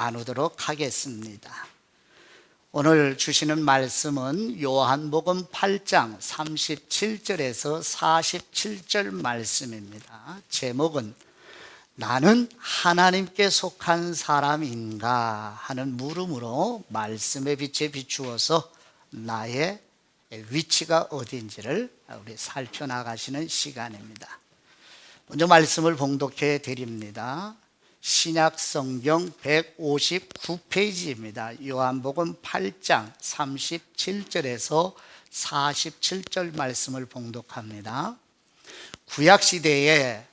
나누도록 하겠습니다. 오늘 주시는 말씀은 요한복음 8장 37절에서 47절 말씀입니다. 제목은 나는 하나님께 속한 사람인가 하는 물음으로 말씀의 빛에 비추어서 나의 위치가 어디인지를 우리 살펴나가시는 시간입니다. 먼저 말씀을 봉독해 드립니다. 신약성경 159페이지입니다. 요한복음 8장 37절에서 47절 말씀을 봉독합니다. 구약시대에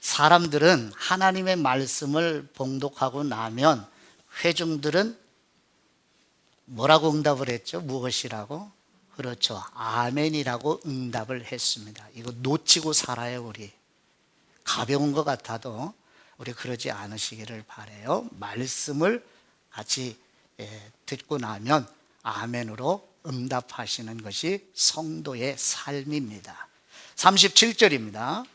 사람들은 하나님의 말씀을 봉독하고 나면 회중들은 뭐라고 응답을 했죠? 무엇이라고? 그렇죠. 아멘이라고 응답을 했습니다. 이거 놓치고 살아요, 우리. 가벼운 것 같아도 우리 그러지 않으시기를 바라요. 말씀을 같이 듣고 나면 아멘으로 응답하시는 것이 성도의 삶입니다. 37절입니다.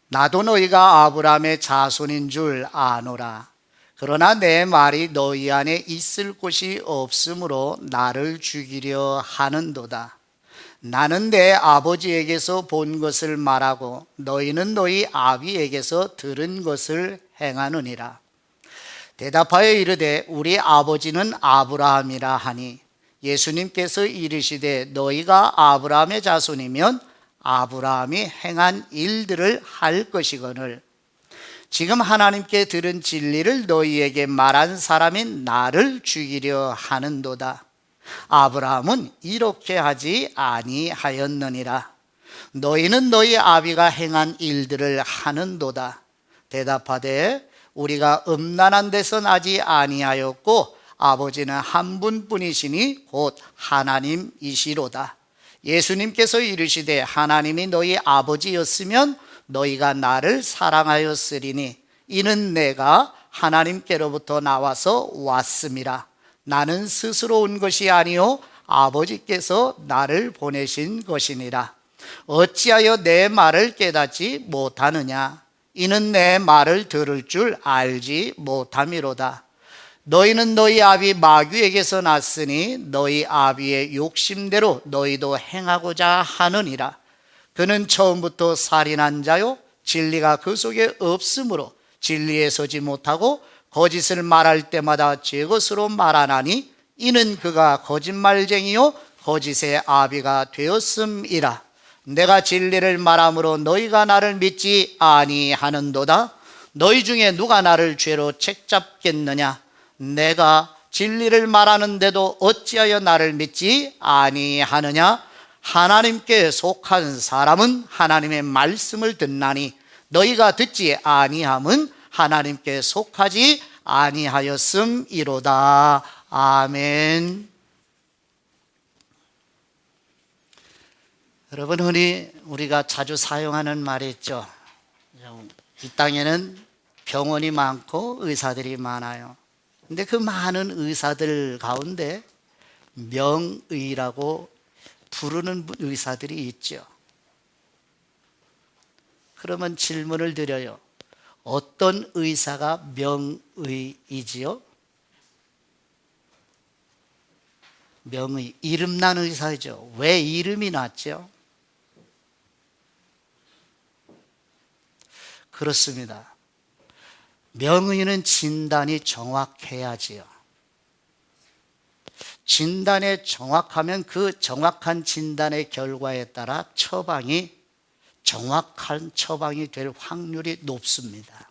나도 너희가 아브라함의 자손인 줄 아노라. 그러나 내 말이 너희 안에 있을 곳이 없으므로 나를 죽이려 하는도다. 나는 내 아버지에게서 본 것을 말하고 너희는 너희 아비에게서 들은 것을 행하느니라. 대답하여 이르되 우리 아버지는 아브라함이라 하니 예수님께서 이르시되 너희가 아브라함의 자손이면 아브라함이 행한 일들을 할 것이거늘 지금 하나님께 들은 진리를 너희에게 말한 사람인 나를 죽이려 하는도다. 아브라함은 이렇게 하지 아니하였느니라. 너희는 너희 아비가 행한 일들을 하는도다. 대답하되 우리가 음란한 데서 나지 아니하였고 아버지는 한 분뿐이시니 곧 하나님이시로다. 예수님께서 이르시되 하나님이 너희 아버지였으면 너희가 나를 사랑하였으리니 이는 내가 하나님께로부터 나와서 왔음이라. 나는 스스로 온 것이 아니요 아버지께서 나를 보내신 것이니라. 어찌하여 내 말을 깨닫지 못하느냐? 이는 내 말을 들을 줄 알지 못함이로다. 너희는 너희 아비 마귀에게서 났으니 너희 아비의 욕심대로 너희도 행하고자 하느니라. 그는 처음부터 살인한 자요 진리가 그 속에 없으므로 진리에 서지 못하고 거짓을 말할 때마다 제 것으로 말하나니 이는 그가 거짓말쟁이요 거짓의 아비가 되었음이라. 내가 진리를 말함으로 너희가 나를 믿지 아니하는도다. 너희 중에 누가 나를 죄로 책잡겠느냐? 내가 진리를 말하는데도 어찌하여 나를 믿지 아니하느냐? 하나님께 속한 사람은 하나님의 말씀을 듣나니 너희가 듣지 아니함은 하나님께 속하지 아니하였음이로다. 아멘. 여러분, 흔히 우리가 자주 사용하는 말이 있죠. 이 땅에는 병원이 많고 의사들이 많아요. 근데 그 많은 의사들 가운데 명의라고 부르는 의사들이 있죠. 그러면 질문을 드려요. 어떤 의사가 명의이지요? 명의, 이름난 의사죠. 왜 이름이 났죠? 그렇습니다. 명의는 진단이 정확해야지요. 진단에 정확하면 그 정확한 진단의 결과에 따라 처방이 정확한 처방이 될 확률이 높습니다.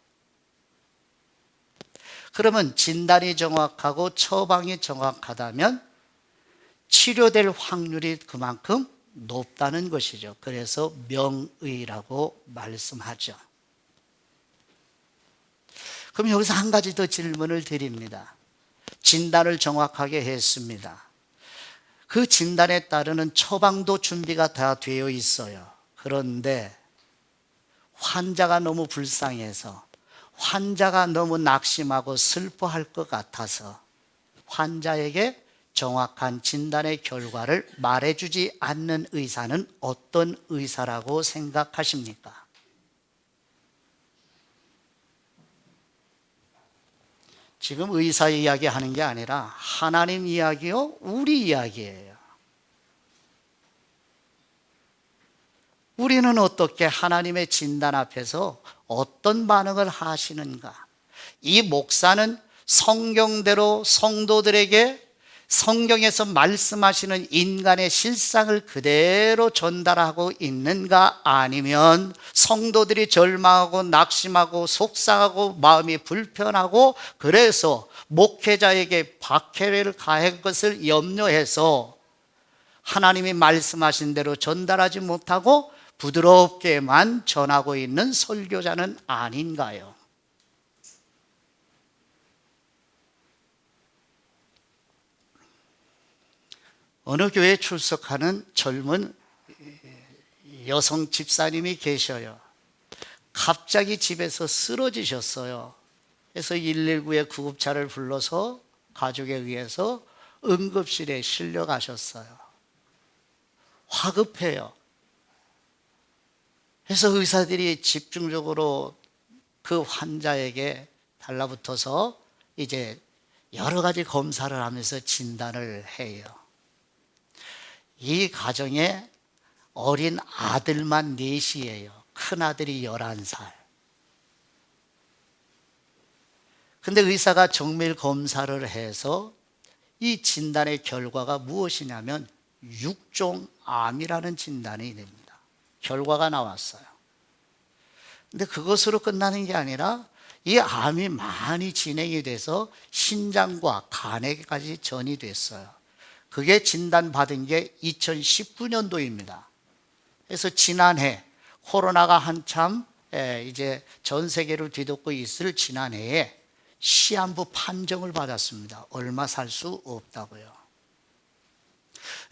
그러면 진단이 정확하고 처방이 정확하다면 치료될 확률이 그만큼 높다는 것이죠. 그래서 명의라고 말씀하죠. 그럼 여기서 한 가지 더 질문을 드립니다. 진단을 정확하게 했습니다. 그 진단에 따르는 처방도 준비가 다 되어 있어요. 그런데 환자가 너무 불쌍해서 환자가 너무 낙심하고 슬퍼할 것 같아서 환자에게 정확한 진단의 결과를 말해주지 않는 의사는 어떤 의사라고 생각하십니까? 지금 의사 이야기 하는 게 아니라 하나님 이야기요, 우리 이야기예요. 우리는 어떻게 하나님의 진단 앞에서 어떤 반응을 하시는가? 이 목사는 성경대로 성도들에게 성경에서 말씀하시는 인간의 실상을 그대로 전달하고 있는가? 아니면 성도들이 절망하고 낙심하고 속상하고 마음이 불편하고 그래서 목회자에게 박해를 가할 것을 염려해서 하나님이 말씀하신 대로 전달하지 못하고 부드럽게만 전하고 있는 설교자는 아닌가요? 어느 교회에 출석하는 젊은 여성 집사님이 계셔요. 갑자기 집에서 쓰러지셨어요. 그래서 119에 구급차를 불러서 가족에 의해서 응급실에 실려가셨어요. 화급해요. 그래서 의사들이 집중적으로 그 환자에게 달라붙어서 이제 여러 가지 검사를 하면서 진단을 해요. 이 가정에 어린 아들만 넷이에요. 큰아들이 11살. 근데 의사가 정밀 검사를 해서 이 진단의 결과가 무엇이냐면 6종 암이라는 진단이 됩니다. 결과가 나왔어요. 근데 그것으로 끝나는 게 아니라 이 암이 많이 진행이 돼서 신장과 간에까지 전이 됐어요. 그게 진단받은 게 2019년도입니다. 그래서 지난해 코로나가 한참 이제 전 세계를 뒤덮고 있을 지난해에 시한부 판정을 받았습니다. 얼마 살 수 없다고요.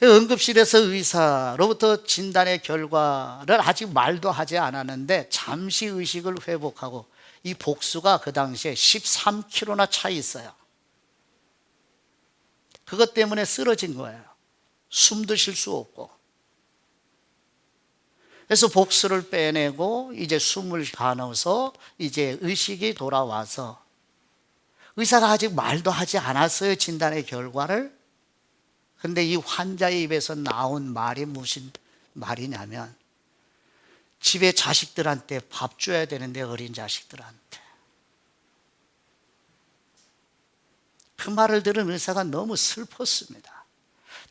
응급실에서 의사로부터 진단의 결과를 아직 말도 하지 않았는데 잠시 의식을 회복하고 이 복수가 그 당시에 13kg나 차 있어요. 그것 때문에 쓰러진 거예요. 숨도 쉴 수 없고. 그래서 복수를 빼내고 이제 숨을 가눠서 이제 의식이 돌아와서 의사가 아직 말도 하지 않았어요. 진단의 결과를. 근데 이 환자의 입에서 나온 말이 무슨 말이냐면 집에 자식들한테 밥 줘야 되는데 어린 자식들한테. 그 말을 들은 의사가 너무 슬펐습니다.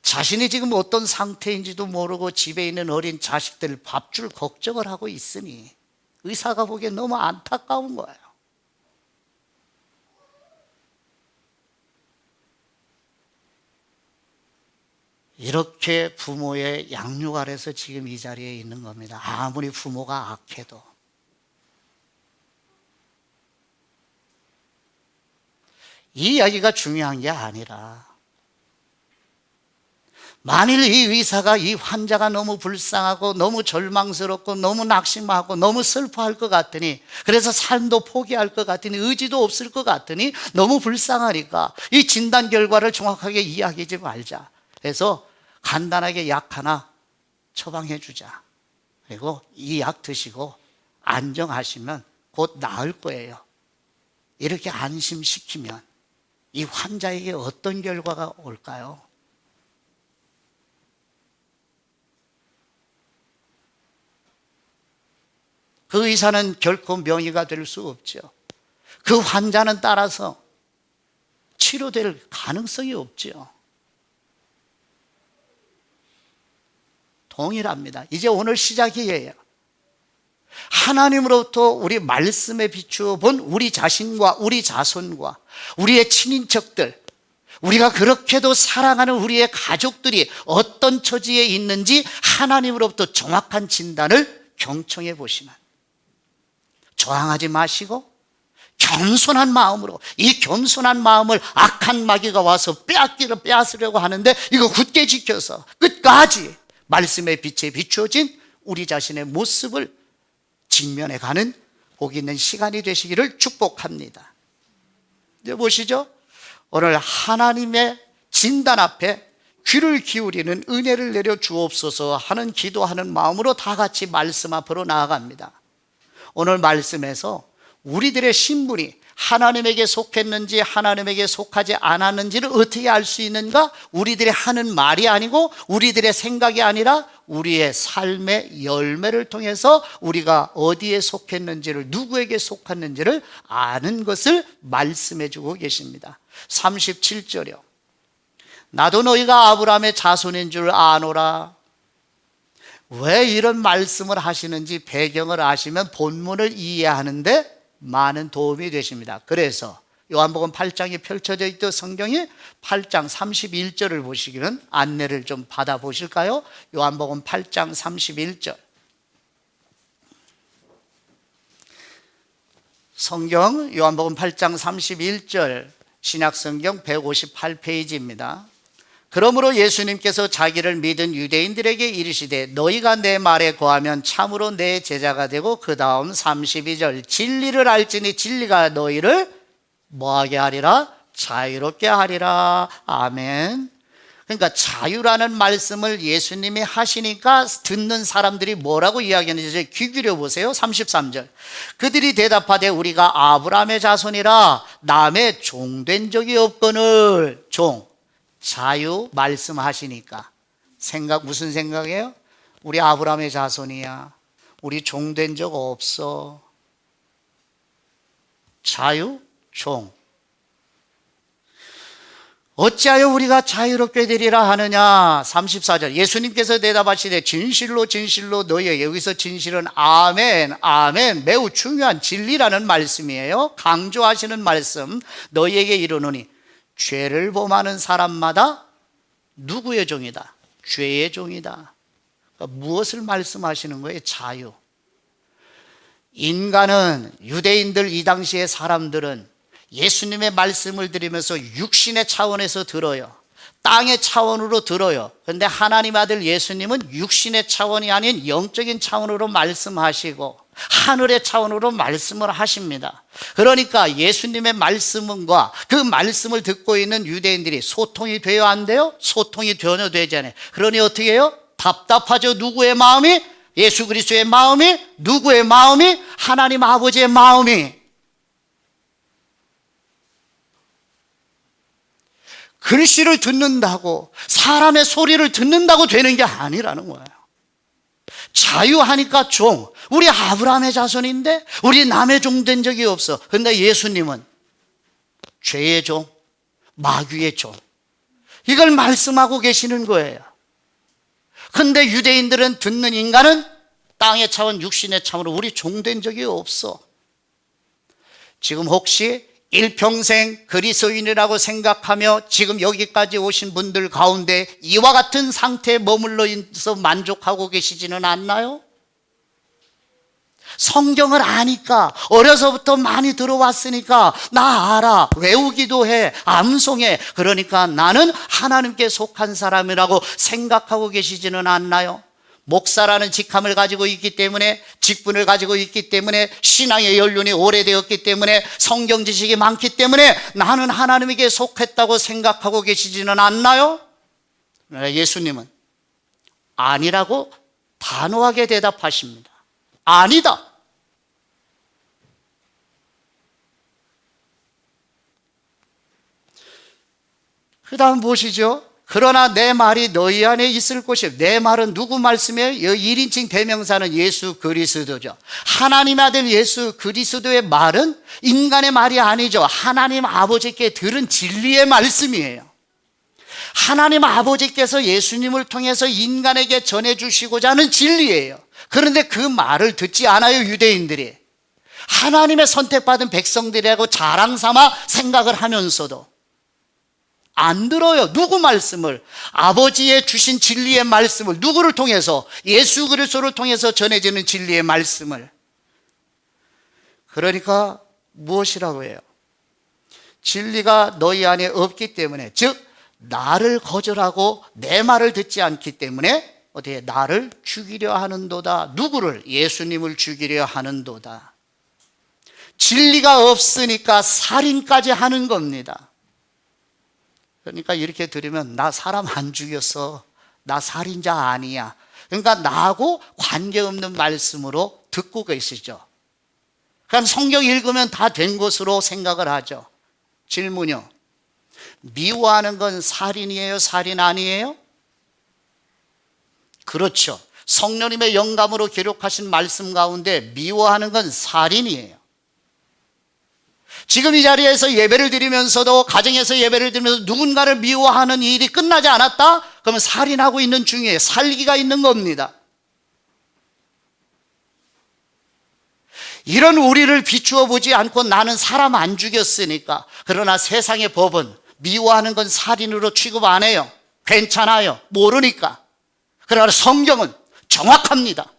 자신이 지금 어떤 상태인지도 모르고 집에 있는 어린 자식들 밥 줄 걱정을 하고 있으니 의사가 보기에 너무 안타까운 거예요. 이렇게 부모의 양육 아래서 지금 이 자리에 있는 겁니다. 아무리 부모가 악해도. 이 이야기가 중요한 게 아니라 만일 이 의사가 이 환자가 너무 불쌍하고 너무 절망스럽고 너무 낙심하고 너무 슬퍼할 것 같으니 그래서 삶도 포기할 것 같으니 의지도 없을 것 같으니 너무 불쌍하니까 이 진단 결과를 정확하게 이야기하지 말자. 그래서 간단하게 약 하나 처방해 주자. 그리고 이 약 드시고 안정하시면 곧 나을 거예요. 이렇게 안심시키면 이 환자에게 어떤 결과가 올까요? 그 의사는 결코 명의가 될 수 없죠. 그 환자는 따라서 치료될 가능성이 없죠. 동일합니다. 이제 오늘 시작이에요. 하나님으로부터 우리 말씀에 비추어 본 우리 자신과 우리 자손과 우리의 친인척들, 우리가 그렇게도 사랑하는 우리의 가족들이 어떤 처지에 있는지 하나님으로부터 정확한 진단을 경청해 보시면 저항하지 마시고 겸손한 마음으로, 이 겸손한 마음을 악한 마귀가 와서 빼앗으려고 하는데 이거 굳게 지켜서 끝까지 말씀의 빛에 비추어진 우리 자신의 모습을 직면해 가는 복 있는 시간이 되시기를 축복합니다. 이제 보시죠. 오늘 하나님의 진단 앞에 귀를 기울이는 은혜를 내려 주옵소서 하는 기도하는 마음으로 다 같이 말씀 앞으로 나아갑니다. 오늘 말씀에서 우리들의 신분이 하나님에게 속했는지 하나님에게 속하지 않았는지를 어떻게 알 수 있는가? 우리들이 하는 말이 아니고 우리들의 생각이 아니라 우리의 삶의 열매를 통해서 우리가 어디에 속했는지를, 누구에게 속했는지를 아는 것을 말씀해 주고 계십니다. 37절이요. 나도 너희가 아브라함의 자손인 줄 아노라. 왜 이런 말씀을 하시는지 배경을 아시면 본문을 이해하는데 많은 도움이 되십니다. 그래서 요한복음 8장이 펼쳐져 있던 성경이 8장 31절을 보시기는 안내를 좀 받아보실까요? 요한복음 8장 31절. 성경 요한복음 8장 31절 신약성경 158페이지입니다. 그러므로 예수님께서 자기를 믿은 유대인들에게 이르시되 너희가 내 말에 거하면 참으로 내 제자가 되고, 그 다음 32절 진리를 알지니 진리가 너희를 뭐하게 하리라? 자유롭게 하리라. 아멘. 그러니까 자유라는 말씀을 예수님이 하시니까 듣는 사람들이 뭐라고 이야기하는지 귀 기울여 보세요. 33절 그들이 대답하되 우리가 아브라함의 자손이라 남의 종된 적이 없거늘. 종, 자유 말씀하시니까 무슨 생각이에요? 우리 아브라함의 자손이야. 우리 종된 적 없어. 자유, 종. 어찌하여 우리가 자유롭게 되리라 하느냐? 34절 예수님께서 대답하시되 진실로 진실로 너희에게, 여기서 진실은 아멘, 아멘, 매우 중요한 진리라는 말씀이에요. 강조하시는 말씀. 너희에게 이르노니 죄를 범하는 사람마다 누구의 종이다? 죄의 종이다. 그러니까 무엇을 말씀하시는 거예요? 자유. 인간은, 유대인들 이 당시의 사람들은 예수님의 말씀을 들으면서 육신의 차원에서 들어요. 땅의 차원으로 들어요. 그런데 하나님 아들 예수님은 육신의 차원이 아닌 영적인 차원으로 말씀하시고 하늘의 차원으로 말씀을 하십니다. 그러니까 예수님의 말씀과 그 말씀을 듣고 있는 유대인들이 소통이 돼요, 안 돼요? 소통이 전혀 되지 않아요. 그러니 어떻게 해요? 답답하죠. 누구의 마음이? 예수 그리스도의 마음이? 누구의 마음이? 하나님 아버지의 마음이. 글씨를 듣는다고, 사람의 소리를 듣는다고 되는 게 아니라는 거예요. 자유하니까 종. 우리 아브라함의 자손인데 우리 남의 종 된 적이 없어. 그런데 예수님은 죄의 종, 마귀의 종, 이걸 말씀하고 계시는 거예요. 그런데 유대인들은, 듣는 인간은 땅의 차원, 육신의 차원으로 우리 종 된 적이 없어. 지금 혹시 일평생 그리스도인이라고 생각하며 지금 여기까지 오신 분들 가운데 이와 같은 상태에 머물러 있어 만족하고 계시지는 않나요? 성경을 아니까, 어려서부터 많이 들어왔으니까 나 알아, 외우기도 해, 암송해. 그러니까 나는 하나님께 속한 사람이라고 생각하고 계시지는 않나요? 목사라는 직함을 가지고 있기 때문에, 직분을 가지고 있기 때문에, 신앙의 연륜이 오래되었기 때문에, 성경 지식이 많기 때문에 나는 하나님에게 속했다고 생각하고 계시지는 않나요? 예수님은 아니라고 단호하게 대답하십니다. 아니다. 그 다음 보시죠. 그러나 내 말이 너희 안에 있을 것이요. 내 말은 누구 말씀이에요? 1인칭 대명사는 예수 그리스도죠. 하나님 아들 예수 그리스도의 말은 인간의 말이 아니죠. 하나님 아버지께 들은 진리의 말씀이에요. 하나님 아버지께서 예수님을 통해서 인간에게 전해주시고자 하는 진리예요. 그런데 그 말을 듣지 않아요, 유대인들이. 하나님의 선택받은 백성들이라고 자랑삼아 생각을 하면서도 안 들어요. 누구 말씀을? 아버지의 주신 진리의 말씀을. 누구를 통해서? 예수 그리스도를 통해서 전해지는 진리의 말씀을. 그러니까 무엇이라고 해요? 진리가 너희 안에 없기 때문에, 즉 나를 거절하고 내 말을 듣지 않기 때문에 어떻게 나를 죽이려 하는도다. 누구를? 예수님을 죽이려 하는도다. 진리가 없으니까 살인까지 하는 겁니다. 그러니까 이렇게 들으면 나 사람 안 죽였어, 나 살인자 아니야. 그러니까 나하고 관계없는 말씀으로 듣고 계시죠. 그럼 성경 읽으면 다 된 것으로 생각을 하죠. 질문요. 미워하는 건 살인이에요? 살인 아니에요? 그렇죠. 성령님의 영감으로 기록하신 말씀 가운데 미워하는 건 살인이에요. 지금 이 자리에서 예배를 드리면서도, 가정에서 예배를 드리면서 누군가를 미워하는 일이 끝나지 않았다? 그러면 살인하고 있는 중에 살기가 있는 겁니다. 이런 우리를 비추어 보지 않고 나는 사람 안 죽였으니까. 그러나 세상의 법은 미워하는 건 살인으로 취급 안 해요. 괜찮아요. 모르니까. 그러나 성경은 정확합니다.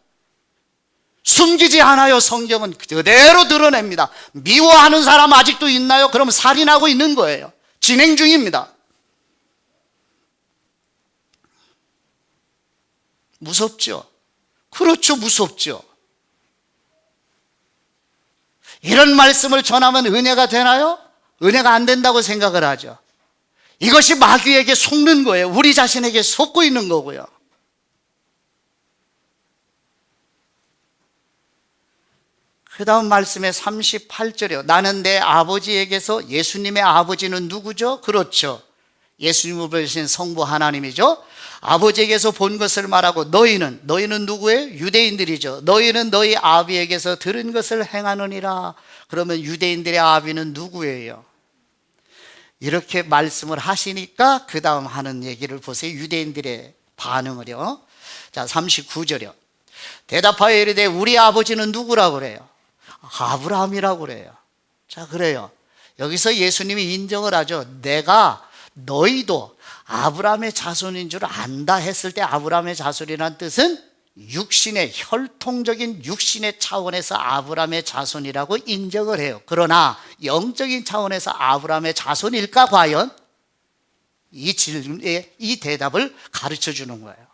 숨기지 않아요. 성경은 그대로 드러냅니다. 미워하는 사람 아직도 있나요? 그럼 살인하고 있는 거예요. 진행 중입니다. 무섭죠? 그렇죠. 무섭죠. 이런 말씀을 전하면 은혜가 되나요? 은혜가 안 된다고 생각을 하죠. 이것이 마귀에게 속는 거예요. 우리 자신에게 속고 있는 거고요. 그 다음 말씀에 38절이요. 나는 내 아버지에게서, 예수님의 아버지는 누구죠? 그렇죠. 예수님을 보신 성부 하나님이죠. 아버지에게서 본 것을 말하고 너희는 누구예요? 유대인들이죠. 너희는 너희 아비에게서 들은 것을 행하느니라. 그러면 유대인들의 아비는 누구예요? 이렇게 말씀을 하시니까 그 다음 하는 얘기를 보세요. 유대인들의 반응을요. 자, 39절이요. 대답하여 이르되 우리 아버지는 누구라고 그래요? 아브라함이라고 그래요. 자, 그래요. 여기서 예수님이 인정을 하죠. 내가 너희도 아브라함의 자손인 줄 안다 했을 때, 아브라함의 자손이라는 뜻은 육신의, 혈통적인 육신의 차원에서 아브라함의 자손이라고 인정을 해요. 그러나 영적인 차원에서 아브라함의 자손일까 과연? 이 질문에 이 대답을 가르쳐 주는 거예요.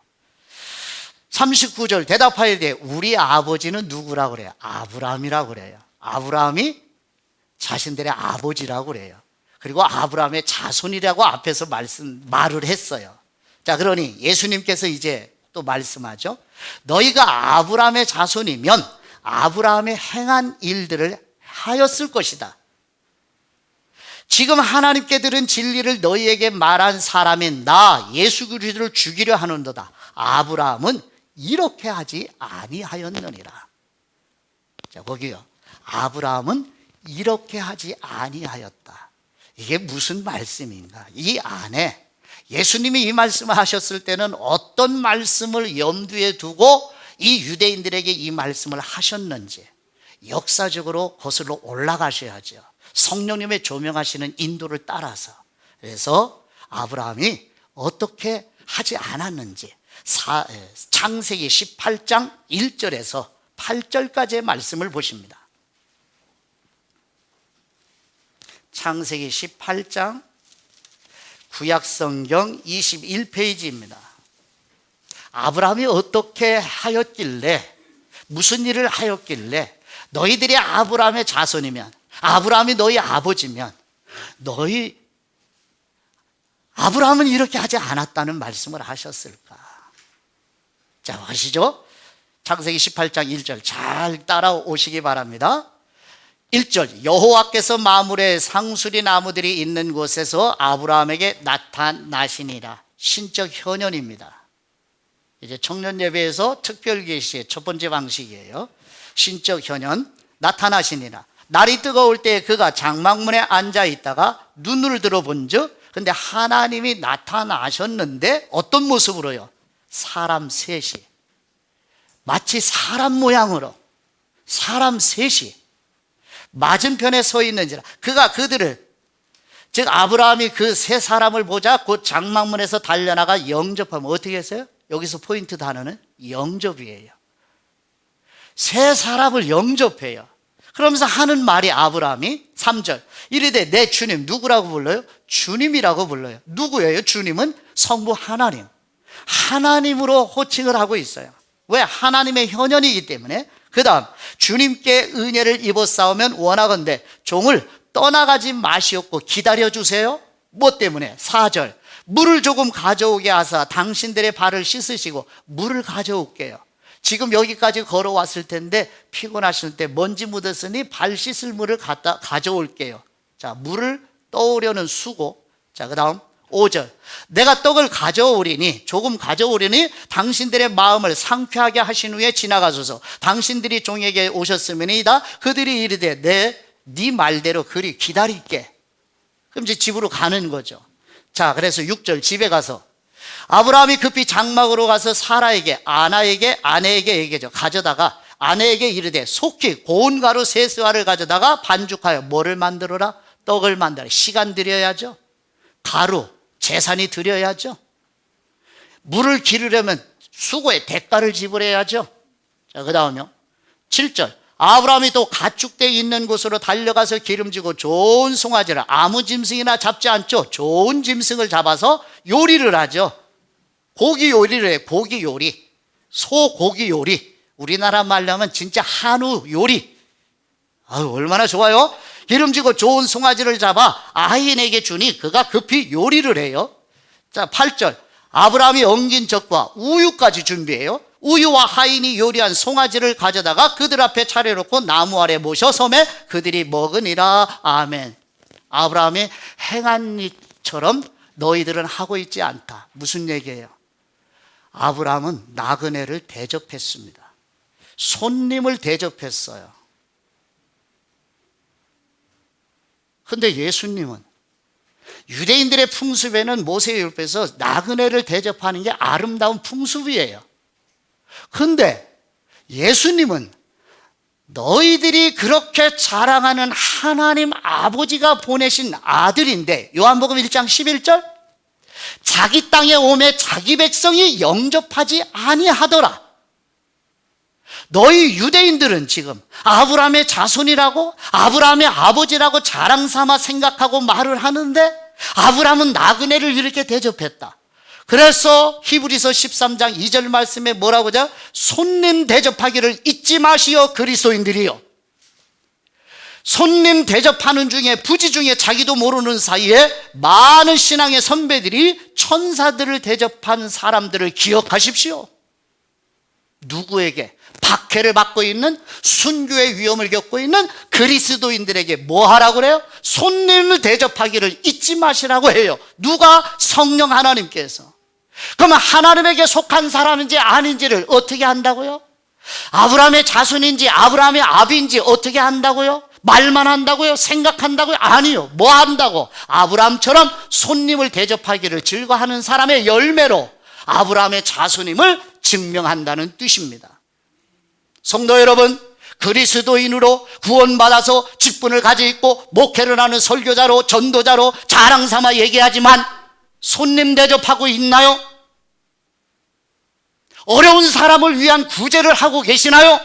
39절 대답하여 이르되 우리 아버지는 누구라고 그래요? 아브라함이라고 그래요. 아브라함이 자신들의 아버지라고 그래요. 그리고 아브라함의 자손이라고 앞에서 말을 했어요. 자, 그러니 예수님께서 이제 또 말씀하죠. 너희가 아브라함의 자손이면 아브라함의 행한 일들을 하였을 것이다. 지금 하나님께 들은 진리를 너희에게 말한 사람인 나 예수 그리스도를 죽이려 하는도다. 아브라함은 이렇게 하지 아니하였느니라. 자, 거기요. 아브라함은 이렇게 하지 아니하였다. 이게 무슨 말씀인가? 이 안에 예수님이 이 말씀을 하셨을 때는 어떤 말씀을 염두에 두고 이 유대인들에게 이 말씀을 하셨는지 역사적으로 거슬러 올라가셔야죠. 성령님의 조명하시는 인도를 따라서. 그래서 아브라함이 어떻게 하지 않았는지 창세기 18장 1절에서 8절까지의 말씀을 보십니다. 창세기 18장 구약성경 21페이지입니다. 아브라함이 어떻게 하였길래, 무슨 일을 하였길래 너희들이 아브라함의 자손이면, 아브라함이 너희 아버지면 아브라함은 이렇게 하지 않았다는 말씀을 하셨을까? 자, 보시죠. 창세기 18장 1절 잘 따라오시기 바랍니다. 1절 여호와께서 마물의 상수리 나무들이 있는 곳에서 아브라함에게 나타나시니라. 신적 현현입니다. 이제 청년 예배에서 특별 계시의 첫 번째 방식이에요. 신적 현현, 나타나시니라. 날이 뜨거울 때 그가 장막문에 앉아 있다가 눈을 들어본즉, 근데 하나님이 나타나셨는데 어떤 모습으로요? 사람 셋이, 마치 사람 모양으로 사람 셋이 맞은편에 서 있는지라. 그가 그들을, 즉 아브라함이 그 세 사람을 보자 곧 장막문에서 달려나가 영접하면 어떻게 했어요? 여기서 포인트 단어는 영접이에요. 세 사람을 영접해요. 그러면서 하는 말이 아브라함이 3절 이르되 내 주님, 누구라고 불러요? 주님이라고 불러요. 누구예요? 주님은 성부 하나님, 하나님으로 호칭을 하고 있어요. 왜? 하나님의 현현이기 때문에. 그 다음 주님께 은혜를 입었사오면 원하건대 종을 떠나가지 마시옵고 기다려주세요. 뭐 때문에? 4절 물을 조금 가져오게 하사 당신들의 발을 씻으시고. 물을 가져올게요. 지금 여기까지 걸어왔을 텐데 피곤하실 때 먼지 묻었으니 발 씻을 물을 가져올게요. 자, 물을 떠오려는 수고. 자, 그 다음 5절. 내가 떡을 가져오리니, 조금 가져오리니 당신들의 마음을 상쾌하게 하신 후에 지나가소서. 당신들이 종에게 오셨으면이다. 그들이 이르되 네 말대로 그리 기다릴게. 그럼 이제 집으로 가는 거죠. 자, 그래서 6절. 집에 가서 아브라함이 급히 장막으로 가서 사라에게 아내에게 얘기하죠. 가져다가 아내에게 이르되 속히 고운 가루 세스와를 가져다가 반죽하여 뭐를 만들어라? 떡을 만들어. 시간 들여야죠. 가루, 재산이 들여야죠. 물을 기르려면 수고의 대가를 지불해야죠. 자, 그 다음요 7절. 아브라함이 또 가축대 있는 곳으로 달려가서 기름지고 좋은 송아지를, 아무 짐승이나 잡지 않죠. 좋은 짐승을 잡아서 요리를 하죠. 고기 요리를 해. 고기 요리, 소고기 요리. 우리나라 말로 하면 진짜 한우 요리. 아유, 얼마나 좋아요. 기름지고 좋은 송아지를 잡아 아인에게 주니 그가 급히 요리를 해요. 자, 8절. 아브라함이 엉긴 젖과 우유까지 준비해요. 우유와 하인이 요리한 송아지를 가져다가 그들 앞에 차려놓고 나무 아래 모셔 섬에 그들이 먹으니라. 아멘. 아브라함이 행한 일처럼 너희들은 하고 있지 않다. 무슨 얘기예요? 아브라함은 나그네를 대접했습니다. 손님을 대접했어요. 근데 예수님은 유대인들의 풍습에는 모세율법에서 나그네를 대접하는 게 아름다운 풍습이에요. 근데 예수님은 너희들이 그렇게 자랑하는 하나님 아버지가 보내신 아들인데, 요한복음 1장 11절, 자기 땅에 오매 자기 백성이 영접하지 아니하더라. 너희 유대인들은 지금 아브라함의 자손이라고, 아브라함의 아버지라고 자랑 삼아 생각하고 말을 하는데 아브라함은 나그네를 이렇게 대접했다. 그래서 히브리서 13장 2절 말씀에 뭐라고 하죠? 손님 대접하기를 잊지 마시오 그리스도인들이요. 손님 대접하는 중에, 부지 중에 자기도 모르는 사이에 많은 신앙의 선배들이 천사들을 대접한 사람들을 기억하십시오. 누구에게? 박해를 받고 있는, 순교의 위험을 겪고 있는 그리스도인들에게 뭐 하라고 그래요? 손님을 대접하기를 잊지 마시라고 해요. 누가? 성령 하나님께서. 그러면 하나님에게 속한 사람인지 아닌지를 어떻게 한다고요? 아브라함의 자손인지 아브라함의 아비인지 어떻게 한다고요? 말만 한다고요? 생각한다고요? 아니요. 뭐 한다고? 아브라함처럼 손님을 대접하기를 즐거워하는 사람의 열매로 아브라함의 자손임을 증명한다는 뜻입니다. 성도 여러분, 그리스도인으로 구원받아서 직분을 가지고 있고 목회를 하는 설교자로, 전도자로 자랑 삼아 얘기하지만 손님 대접하고 있나요? 어려운 사람을 위한 구제를 하고 계시나요?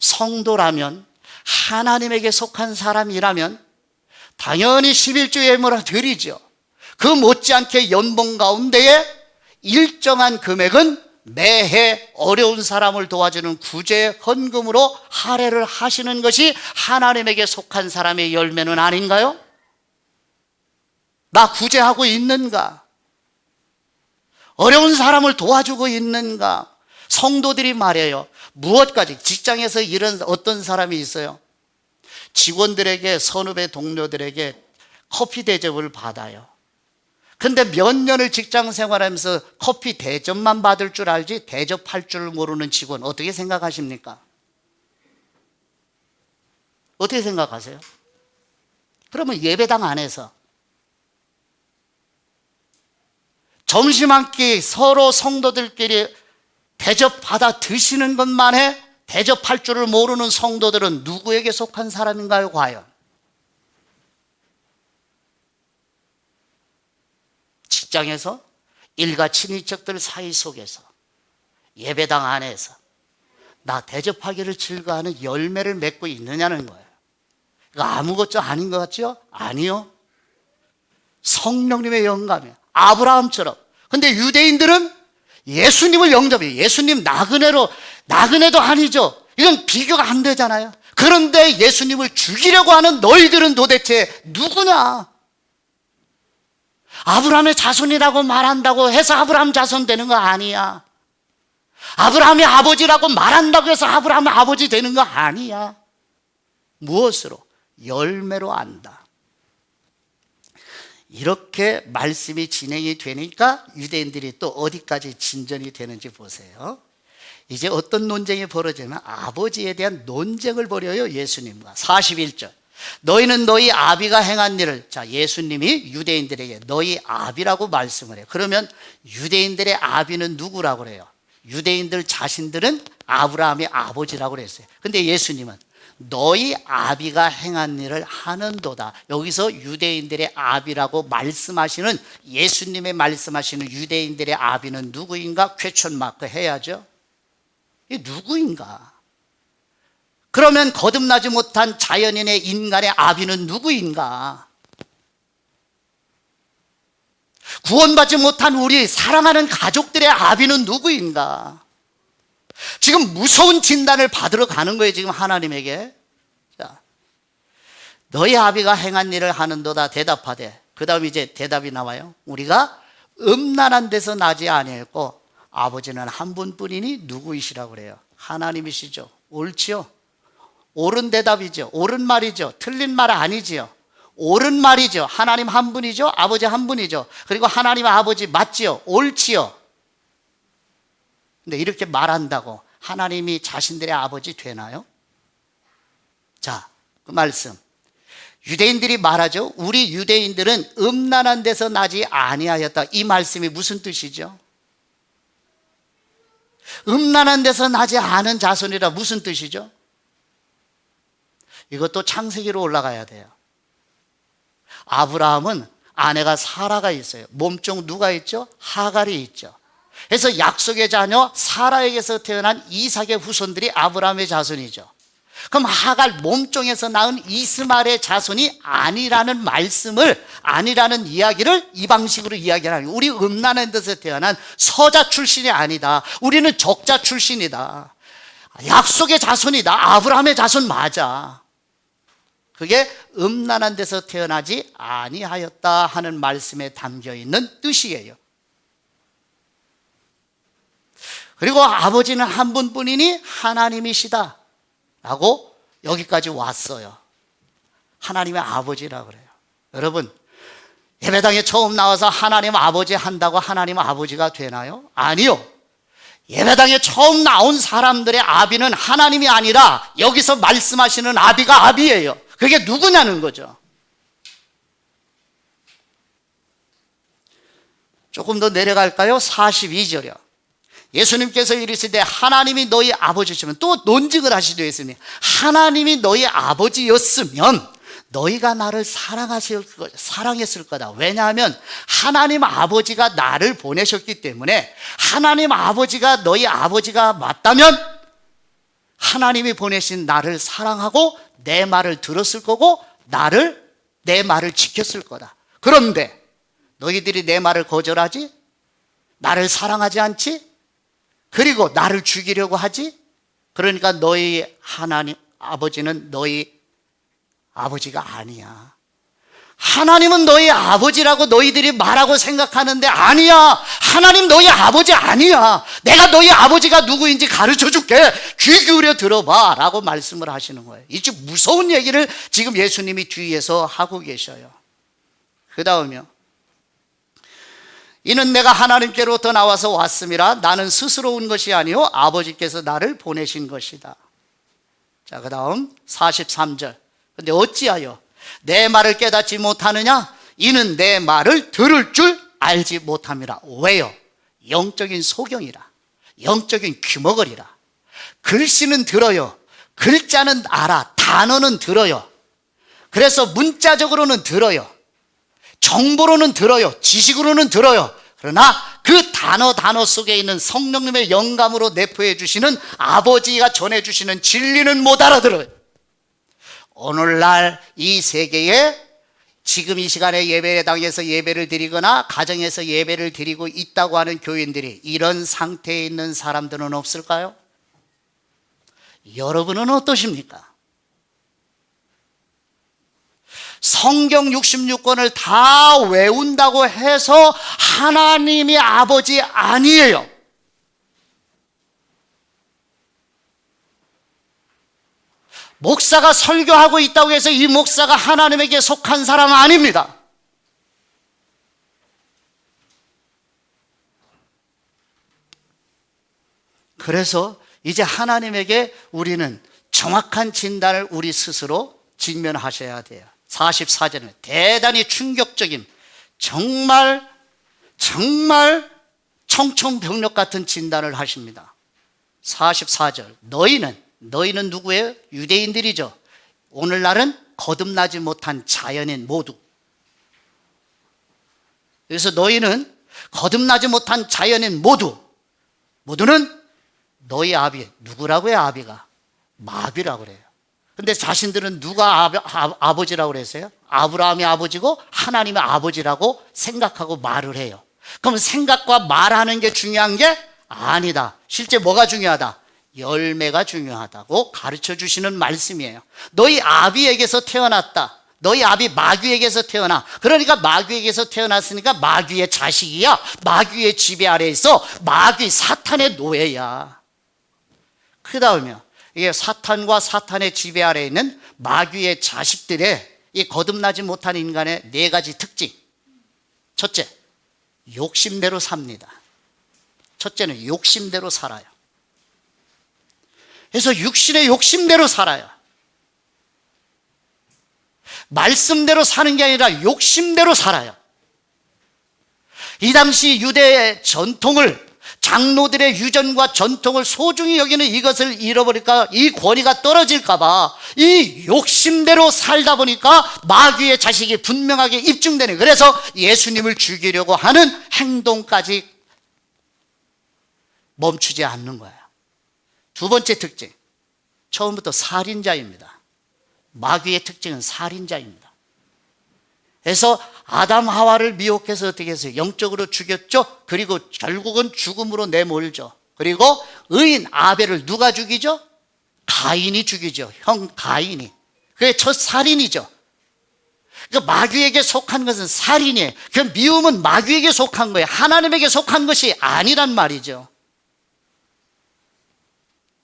성도라면, 하나님에게 속한 사람이라면 당연히 11조 예물을 드리죠. 그 못지않게 연봉 가운데에 일정한 금액은 매해 어려운 사람을 도와주는 구제 헌금으로 할애를 하시는 것이 하나님에게 속한 사람의 열매는 아닌가요? 나 구제하고 있는가? 어려운 사람을 도와주고 있는가? 성도들이 말해요. 무엇까지? 직장에서 이런 어떤 사람이 있어요. 직원들에게, 선후배 동료들에게 커피 대접을 받아요. 근데 몇 년을 직장 생활하면서 커피 대접만 받을 줄 알지 대접할 줄 모르는 직원 어떻게 생각하십니까? 어떻게 생각하세요? 그러면 예배당 안에서 점심 한 끼 서로 성도들끼리 대접받아 드시는 것만에 대접할 줄을 모르는 성도들은 누구에게 속한 사람인가요, 과연? 직장에서 일가 친인척들 사이 속에서 예배당 안에서 나 대접하기를 즐거워하는 열매를 맺고 있느냐는 거예요. 이거 아무것도 아닌 것 같죠? 아니요. 성령님의 영감이에요. 아브라함처럼. 근데 유대인들은 예수님을 영접해요. 예수님 나그네도 아니죠. 이건 비교가 안 되잖아요. 그런데 예수님을 죽이려고 하는 너희들은 도대체 누구냐? 아브라함의 자손이라고 말한다고 해서 아브라함 자손 되는 거 아니야. 아브라함의 아버지라고 말한다고 해서 아브라함의 아버지 되는 거 아니야. 무엇으로? 열매로 안다. 이렇게 말씀이 진행이 되니까 유대인들이 또 어디까지 진전이 되는지 보세요. 이제 어떤 논쟁이 벌어지면 아버지에 대한 논쟁을 벌여요. 예수님과 41절 너희는 너희 아비가 행한 일을, 자, 예수님이 유대인들에게 너희 아비라고 말씀을 해요. 그러면 유대인들의 아비는 누구라고 그래요? 유대인들 자신들은 아브라함의 아버지라고 그랬어요. 근데 예수님은 너희 아비가 행한 일을 하는도다. 여기서 유대인들의 아비라고 말씀하시는, 예수님의 말씀하시는 유대인들의 아비는 누구인가? 퀘스천 마크 해야죠. 이게 누구인가? 그러면 거듭나지 못한 자연인의 인간의 아비는 누구인가? 구원받지 못한 우리 사랑하는 가족들의 아비는 누구인가? 지금 무서운 진단을 받으러 가는 거예요. 지금 하나님에게. 자, 너희 아비가 행한 일을 하는도다 대답하되, 그 다음 이제 대답이 나와요. 우리가 음란한 데서 나지 아니했고 아버지는 한 분뿐이니 누구이시라고 그래요? 하나님이시죠. 옳지요? 옳은 대답이죠. 옳은 말이죠. 틀린 말 아니지요. 옳은 말이죠. 하나님 한 분이죠. 아버지 한 분이죠. 그리고 하나님 아버지 맞지요. 옳지요. 근데 이렇게 말한다고 하나님이 자신들의 아버지 되나요? 자, 그 말씀 유대인들이 말하죠. 우리 유대인들은 음란한 데서 나지 아니하였다. 이 말씀이 무슨 뜻이죠? 음란한 데서 나지 않은 자손이라 무슨 뜻이죠? 이것도 창세기로 올라가야 돼요. 아브라함은 아내가 사라가 있어요. 몸종 누가 있죠? 하갈이 있죠. 그래서 약속의 자녀 사라에게서 태어난 이삭의 후손들이 아브라함의 자손이죠. 그럼 하갈 몸종에서 낳은 이스마엘의 자손이 아니라는 말씀을, 아니라는 이야기를 이 방식으로 이야기하는 거예요. 우리 음란한 데서 태어난 서자 출신이 아니다. 우리는 적자 출신이다. 약속의 자손이다. 아브라함의 자손 맞아. 그게 음란한 데서 태어나지 아니하였다 하는 말씀에 담겨있는 뜻이에요. 그리고 아버지는 한 분뿐이니 하나님이시다 라고 여기까지 왔어요. 하나님의 아버지라 그래요. 여러분, 예배당에 처음 나와서 하나님 아버지 한다고 하나님 아버지가 되나요? 아니요. 예배당에 처음 나온 사람들의 아비는 하나님이 아니라 여기서 말씀하시는 아비가 아비예요. 그게 누구냐는 거죠. 조금 더 내려갈까요? 42절이요. 예수님께서 이르시되 하나님이 너희 아버지시면, 또 논증을 하시죠. 예수님, 하나님이 너희 아버지였으면 너희가 나를 사랑했을 거다. 왜냐하면 하나님 아버지가 나를 보내셨기 때문에, 하나님 아버지가 너희 아버지가 맞다면 하나님이 보내신 나를 사랑하고 내 말을 들었을 거고 내 말을 지켰을 거다. 그런데 너희들이 내 말을 거절하지, 나를 사랑하지 않지, 그리고 나를 죽이려고 하지. 그러니까 너희 하나님 아버지는 너희 아버지가 아니야. 하나님은 너희 아버지라고 너희들이 말하고 생각하는데 아니야. 하나님 너희 아버지 아니야. 내가 너희 아버지가 누구인지 가르쳐 줄게. 귀 기울여 들어봐 라고 말씀을 하시는 거예요. 이제 무서운 얘기를 지금 예수님이 뒤에서 하고 계셔요. 그 다음이요. 이는 내가 하나님께로부터 나와서 왔음이라 나는 스스로 온 것이 아니요 아버지께서 나를 보내신 것이다. 자, 그 다음 43절. 근데 어찌하여 내 말을 깨닫지 못하느냐? 이는 내 말을 들을 줄 알지 못함이라. 왜요? 영적인 소경이라, 영적인 귀머거리라. 글씨는 들어요. 글자는 알아. 단어는 들어요. 그래서 문자적으로는 들어요. 정보로는 들어요. 지식으로는 들어요. 그러나 그 단어 속에 있는 성령님의 영감으로 내포해 주시는 아버지가 전해주시는 진리는 못 알아들어요. 오늘날 이 세계에 지금 이 시간에 예배당에서 예배를 드리거나 가정에서 예배를 드리고 있다고 하는 교인들이 이런 상태에 있는 사람들은 없을까요? 여러분은 어떠십니까? 성경 66권을 다 외운다고 해서 하나님이 아버지 아니에요. 목사가 설교하고 있다고 해서 이 목사가 하나님에게 속한 사람은 아닙니다. 그래서 이제 하나님에게 우리는 정확한 진단을 우리 스스로 직면하셔야 돼요. 44절은 대단히 충격적인, 정말 청천벽력 같은 진단을 하십니다. 44절, 너희는 누구예요? 유대인들이죠. 오늘날은 거듭나지 못한 자연인 모두. 그래서 너희는 거듭나지 못한 자연인 모두는 너희 아비, 누구라고요? 아비가 마귀라고 그래요. 근데 자신들은 누가 아버지라고 그랬어요? 아브라함이 아버지고 하나님의 아버지라고 생각하고 말을 해요. 그럼 생각과 말하는 게 중요한 게 아니다. 실제 뭐가 중요하다? 열매가 중요하다고 가르쳐 주시는 말씀이에요. 너희 아비에게서 태어났다. 너희 아비 마귀에게서 태어나. 그러니까 마귀에게서 태어났으니까 마귀의 자식이야. 마귀의 지배 아래에 있어. 마귀 사탄의 노예야. 그 다음에 이게 사탄과 사탄의 지배 아래에 있는 마귀의 자식들의 이 거듭나지 못한 인간의 네 가지 특징. 첫째, 욕심대로 삽니다. 첫째는 욕심대로 살아요. 그래서 육신의 욕심대로 살아요. 말씀대로 사는 게 아니라 욕심대로 살아요. 이 당시 유대의 전통을, 장로들의 유전과 전통을 소중히 여기는 이것을 잃어버릴까, 이 권위가 떨어질까봐 이 욕심대로 살다 보니까 마귀의 자식이 분명하게 입증되는, 그래서 예수님을 죽이려고 하는 행동까지 멈추지 않는 거예요. 두 번째 특징, 처음부터 살인자입니다. 마귀의 특징은 살인자입니다. 그래서 아담 하와를 미혹해서 어떻게 했어요? 영적으로 죽였죠. 그리고 결국은 죽음으로 내몰죠. 그리고 의인 아벨을 누가 죽이죠? 가인이 죽이죠. 형 가인이. 그게 첫 살인이죠. 그러니까 마귀에게 속한 것은 살인이에요. 그 미움은 마귀에게 속한 거예요. 하나님에게 속한 것이 아니란 말이죠.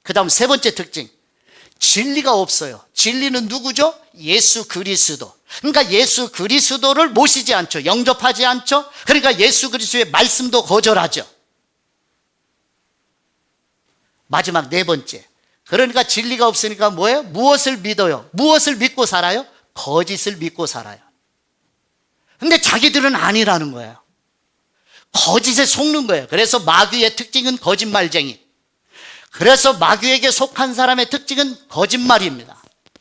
그 다음 세 번째 특징, 진리가 없어요. 진리는 누구죠? 예수 그리스도. 그러니까 예수 그리스도를 모시지 않죠. 영접하지 않죠. 그러니까 예수 그리스도의 말씀도 거절하죠. 마지막 네 번째, 그러니까 진리가 없으니까 뭐예요? 무엇을 믿어요? 무엇을 믿고 살아요? 거짓을 믿고 살아요. 근데 자기들은 아니라는 거예요. 거짓에 속는 거예요. 그래서 마귀의 특징은 거짓말쟁이. 그래서 마귀에게 속한 사람의 특징은 거짓말입니다.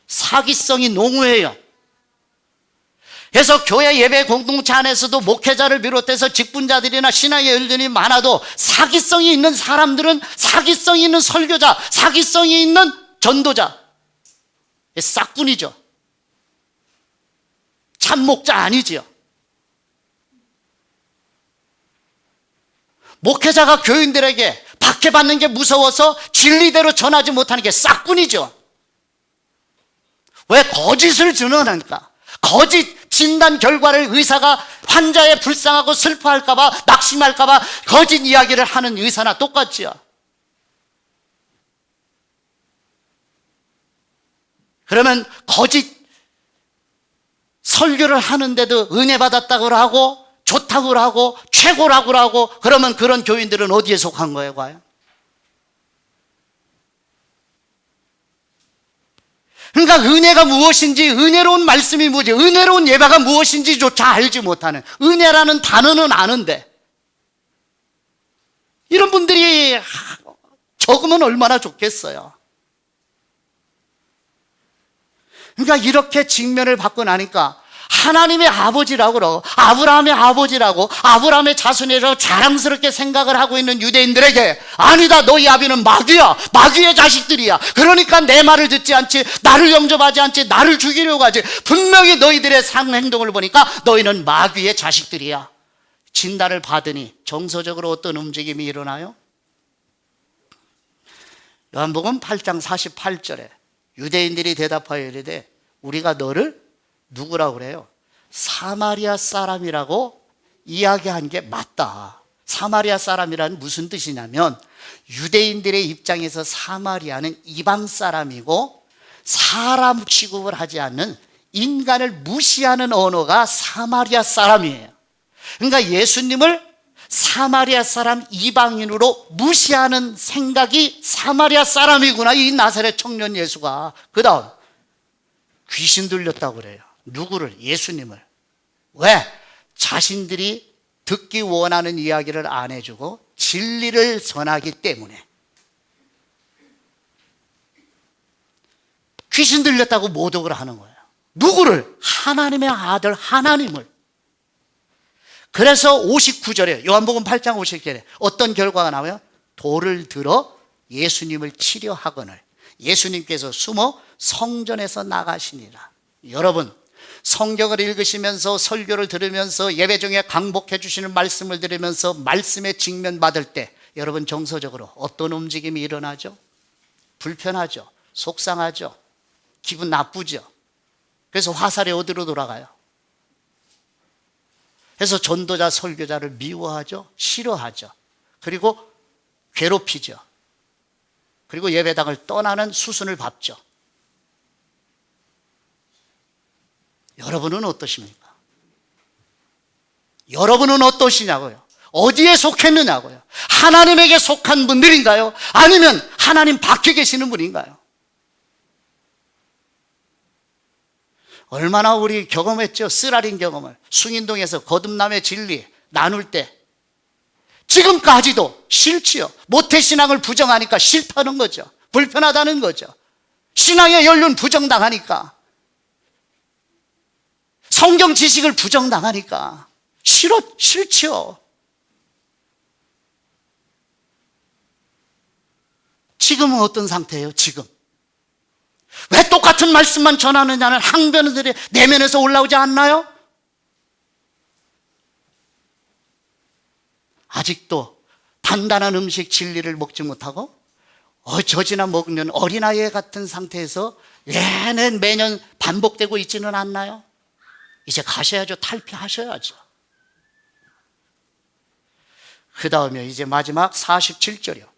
사기성이 농후해요. 그래서 교회 예배 공동체 안에서도 목회자를 비롯해서 직분자들이나 신앙의 열전이 많아도 사기성이 있는 사람들은 사기성이 있는 설교자, 사기성이 있는 전도자, 싹군이죠. 참 목자 아니지요. 목회자가 교인들에게 박해받는 게 무서워서 진리대로 전하지 못하는 게 싹군이죠. 왜? 거짓을 증언하니까. 거짓 진단 결과를 의사가 환자의 불쌍하고 슬퍼할까봐, 낙심할까봐 거짓 이야기를 하는 의사나 똑같지요. 그러면 거짓 설교를 하는데도 은혜 받았다고 하고 좋다고 하고 최고라고 하고, 그러면 그런 교인들은 어디에 속한 거예요, 과연? 그러니까 은혜가 무엇인지, 은혜로운 말씀이 뭐지, 은혜로운 예배가 무엇인지조차 알지 못하는, 은혜라는 단어는 아는데 이런 분들이 적으면 얼마나 좋겠어요. 그러니까 이렇게 직면을 받고 나니까 하나님의 아버지라고 그러고 아브라함의 아버지라고 아브라함의 자손이라고 자랑스럽게 생각을 하고 있는 유대인들에게, 아니다, 너희 아비는 마귀야, 마귀의 자식들이야. 그러니까 내 말을 듣지 않지, 나를 영접하지 않지, 나를 죽이려고 하지. 분명히 너희들의 행동을 보니까 너희는 마귀의 자식들이야. 진단을 받으니 정서적으로 어떤 움직임이 일어나요? 요한복음 8장 48절에 유대인들이 대답하여 이르되 우리가 너를 누구라고 그래요? 사마리아 사람이라고 이야기한 게 맞다. 사마리아 사람이란 무슨 뜻이냐면, 유대인들의 입장에서 사마리아는 이방 사람이고 사람 취급을 하지 않는, 인간을 무시하는 언어가 사마리아 사람이에요. 그러니까 예수님을 사마리아 사람, 이방인으로 무시하는 생각이 사마리아 사람이구나, 이 나사렛 청년 예수가. 그 다음 귀신 들렸다고 그래요. 누구를? 예수님을. 왜? 자신들이 듣기 원하는 이야기를 안 해주고 진리를 전하기 때문에. 귀신 들렸다고 모독을 하는 거예요. 누구를? 하나님의 아들 하나님을. 그래서 59절에, 요한복음 8장 59절에 어떤 결과가 나와요? 돌을 들어 예수님을 치려하거늘 예수님께서 숨어 성전에서 나가시니라. 여러분, 성경을 읽으시면서, 설교를 들으면서, 예배 중에 강복해 주시는 말씀을 들으면서 말씀에 직면받을 때 여러분 정서적으로 어떤 움직임이 일어나죠? 불편하죠? 속상하죠? 기분 나쁘죠? 그래서 화살이 어디로 돌아가요? 그래서 전도자, 설교자를 미워하죠? 싫어하죠? 그리고 괴롭히죠? 그리고 예배당을 떠나는 수순을 밟죠? 여러분은 어떠십니까? 여러분은 어떠시냐고요? 어디에 속했느냐고요? 하나님에게 속한 분들인가요? 아니면 하나님 밖에 계시는 분인가요? 얼마나 우리 경험했죠? 쓰라린 경험을. 숭인동에서 거듭남의 진리 나눌 때 지금까지도 싫지요. 모태신앙을 부정하니까 싫다는 거죠. 불편하다는 거죠. 신앙의 연륜 부정당하니까, 성경 지식을 부정당하니까 싫지요. 지금은 어떤 상태예요? 지금 왜 똑같은 말씀만 전하느냐는 항변들이 내면에서 올라오지 않나요? 아직도 단단한 음식 진리를 먹지 못하고 저지나 먹는 어린아이 같은 상태에서 매년 반복되고 있지는 않나요? 이제 가셔야죠. 탈피하셔야죠. 그 다음에 이제 마지막 47절이요.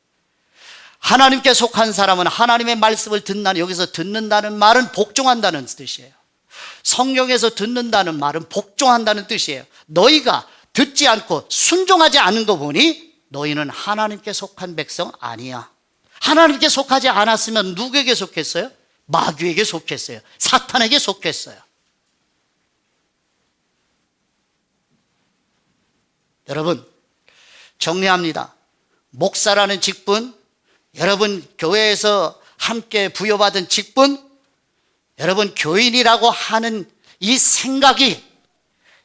하나님께 속한 사람은 하나님의 말씀을 듣나니, 여기서 듣는다는 말은 복종한다는 뜻이에요. 성경에서 듣는다는 말은 복종한다는 뜻이에요. 너희가 듣지 않고 순종하지 않은 거 보니 너희는 하나님께 속한 백성 아니야. 하나님께 속하지 않았으면 누구에게 속했어요? 마귀에게 속했어요. 사탄에게 속했어요. 여러분, 정리합니다. 목사라는 직분, 여러분 교회에서 함께 부여받은 직분, 여러분 교인이라고 하는 이 생각이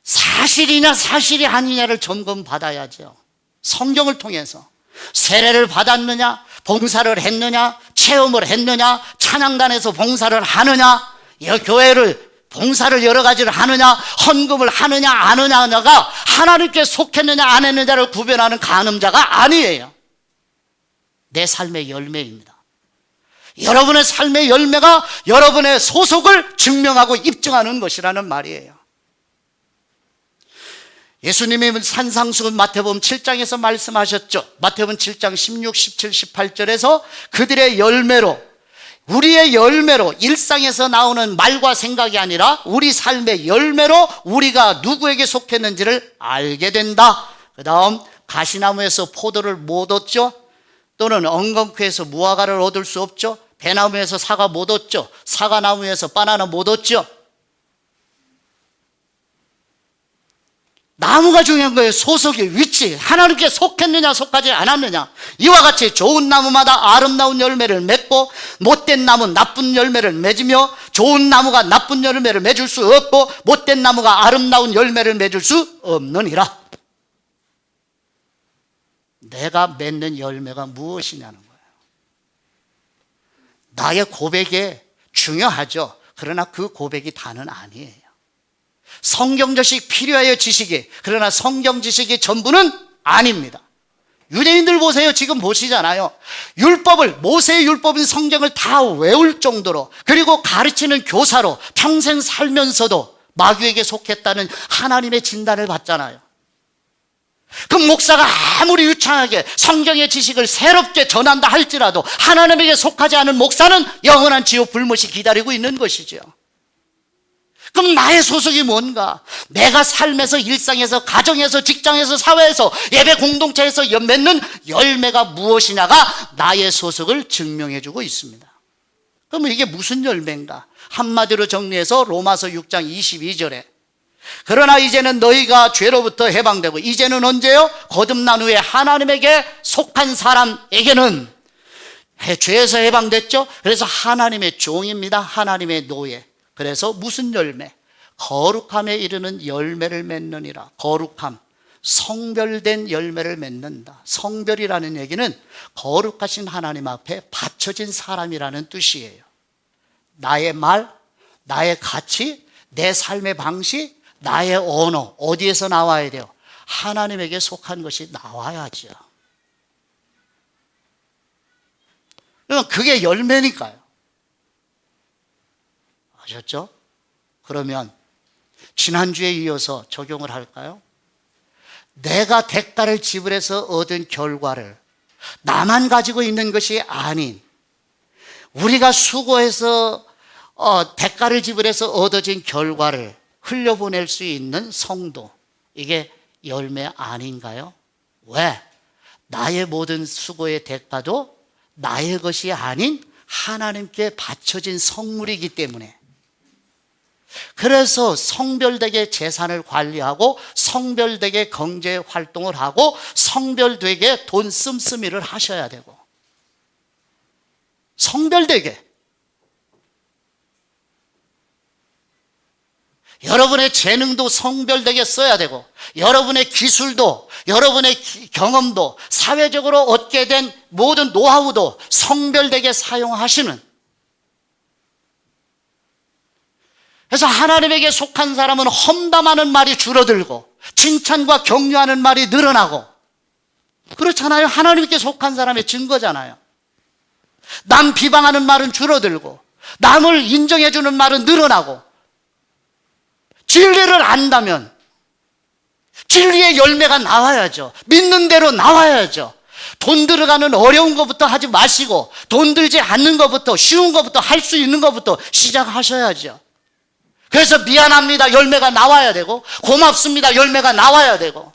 사실이냐 사실이 아니냐를 점검받아야죠. 성경을 통해서 세례를 받았느냐, 봉사를 했느냐, 체험을 했느냐, 찬양단에서 봉사를 하느냐, 교회를 봉사를 여러 가지를 하느냐, 헌금을 하느냐 안 하느냐가 하나님께 속했느냐 안 했느냐를 구별하는 간음자가 아니에요. 내 삶의 열매입니다. 여러분의 삶의 열매가 여러분의 소속을 증명하고 입증하는 것이라는 말이에요. 예수님이 산상수훈 마태복음 7장에서 말씀하셨죠. 마태복음 7장 16, 17, 18절에서 그들의 열매로, 우리의 열매로, 일상에서 나오는 말과 생각이 아니라 우리 삶의 열매로 우리가 누구에게 속했는지를 알게 된다. 그 다음 가시나무에서 포도를 못 얻죠. 또는 엉겅퀴에서 무화과를 얻을 수 없죠. 배나무에서 사과 못 얻죠. 사과나무에서 바나나 못 얻죠. 나무가 중요한 거예요. 소속의 위치, 하나님께 속했느냐 속하지 않았느냐. 이와 같이 좋은 나무마다 아름다운 열매를 맺고 못된 나무는 나쁜 열매를 맺으며, 좋은 나무가 나쁜 열매를 맺을 수 없고 못된 나무가 아름다운 열매를 맺을 수 없느니라. 내가 맺는 열매가 무엇이냐는 거예요. 나의 고백이 중요하죠. 그러나 그 고백이 다는 아니에요. 성경 지식 필요해요, 지식이. 그러나 성경 지식이 전부는 아닙니다. 유대인들 보세요. 지금 보시잖아요. 율법을, 모세의 율법인 성경을 다 외울 정도로, 그리고 가르치는 교사로 평생 살면서도 마귀에게 속했다는 하나님의 진단을 받잖아요. 그 목사가 아무리 유창하게 성경의 지식을 새롭게 전한다 할지라도 하나님에게 속하지 않은 목사는 영원한 지옥 불못이 기다리고 있는 것이죠. 그럼 나의 소속이 뭔가? 내가 삶에서, 일상에서, 가정에서, 직장에서, 사회에서, 예배 공동체에서 맺는 열매가 무엇이냐가 나의 소속을 증명해주고 있습니다. 그러면 이게 무슨 열매인가? 한마디로 정리해서 로마서 6장 22절에 그러나 이제는 너희가 죄로부터 해방되고, 이제는 언제요? 거듭난 후에 하나님에게 속한 사람에게는 죄에서 해방됐죠? 그래서 하나님의 종입니다. 하나님의 노예. 그래서 무슨 열매? 거룩함에 이르는 열매를 맺느니라. 거룩함, 성별된 열매를 맺는다. 성별이라는 얘기는 거룩하신 하나님 앞에 바쳐진 사람이라는 뜻이에요. 나의 말, 나의 가치, 내 삶의 방식, 나의 언어, 어디에서 나와야 돼요? 하나님에게 속한 것이 나와야죠. 그러면 그게 열매니까요. 아셨죠? 그러면 지난주에 이어서 적용을 할까요? 내가 대가를 지불해서 얻은 결과를 나만 가지고 있는 것이 아닌 우리가 수고해서 대가를 지불해서 얻어진 결과를 흘려보낼 수 있는 성도, 이게 열매 아닌가요? 왜? 나의 모든 수고의 대가도 나의 것이 아닌 하나님께 바쳐진 선물이기 때문에. 그래서 성별되게 재산을 관리하고 성별되게 경제 활동을 하고 성별되게 돈 씀씀이를 하셔야 되고, 성별되게 여러분의 재능도 성별되게 써야 되고, 여러분의 기술도, 여러분의 경험도, 사회적으로 얻게 된 모든 노하우도 성별되게 사용하시는. 그래서 하나님에게 속한 사람은 험담하는 말이 줄어들고 칭찬과 격려하는 말이 늘어나고, 그렇잖아요. 하나님께 속한 사람의 증거잖아요. 남 비방하는 말은 줄어들고 남을 인정해주는 말은 늘어나고, 진리를 안다면 진리의 열매가 나와야죠. 믿는 대로 나와야죠. 돈 들어가는 어려운 것부터 하지 마시고 돈 들지 않는 것부터, 쉬운 것부터, 할 수 있는 것부터 시작하셔야죠. 그래서 미안합니다 열매가 나와야 되고, 고맙습니다 열매가 나와야 되고,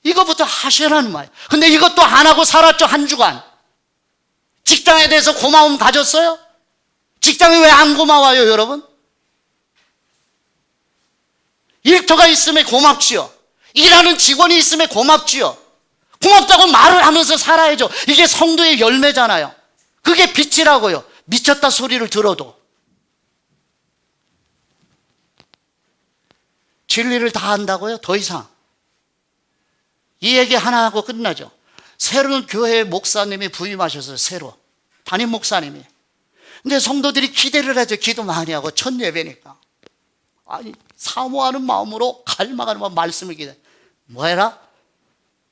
이것부터 하시라는 말이에요. 근데 이것도 안 하고 살았죠. 한 주간 직장에 대해서 고마움 가졌어요? 직장이 왜 안 고마워요 여러분? 일터가 있으면 고맙지요. 일하는 직원이 있으면 고맙지요. 고맙다고 말을 하면서 살아야죠. 이게 성도의 열매잖아요. 그게 빛이라고요. 미쳤다 소리를 들어도. 진리를 다 한다고요? 더 이상. 이 얘기 하나 하고 끝나죠. 새로운 교회 목사님이 부임하셨어요. 새로 담임 목사님이. 근데 성도들이 기대를 하죠. 기도 많이 하고 첫 예배니까. 아니, 사모하는 마음으로 갈망하는 마음 말씀을 기대. 뭐해라?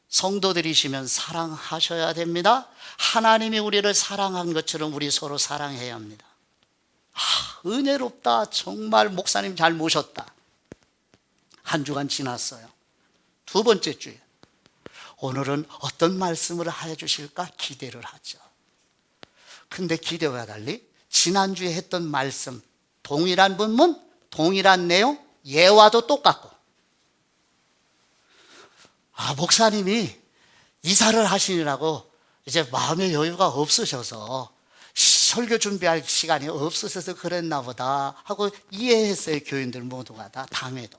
성도들이시면 사랑하셔야 됩니다. 하나님이 우리를 사랑한 것처럼 우리 서로 사랑해야 합니다. 은혜롭다. 정말 목사님 잘 모셨다. 한 주간 지났어요. 두 번째 주에 오늘은 어떤 말씀을 해주실까 기대를 하죠. 근데 기대와 달리 지난주에 했던 말씀, 동일한 본문, 동일한 내용, 예화도 똑같고, 목사님이 이사를 하시느라고 이제 마음의 여유가 없으셔서 설교 준비할 시간이 없으셔서 그랬나 보다 하고 이해했어요. 교인들 모두가 다 당회도.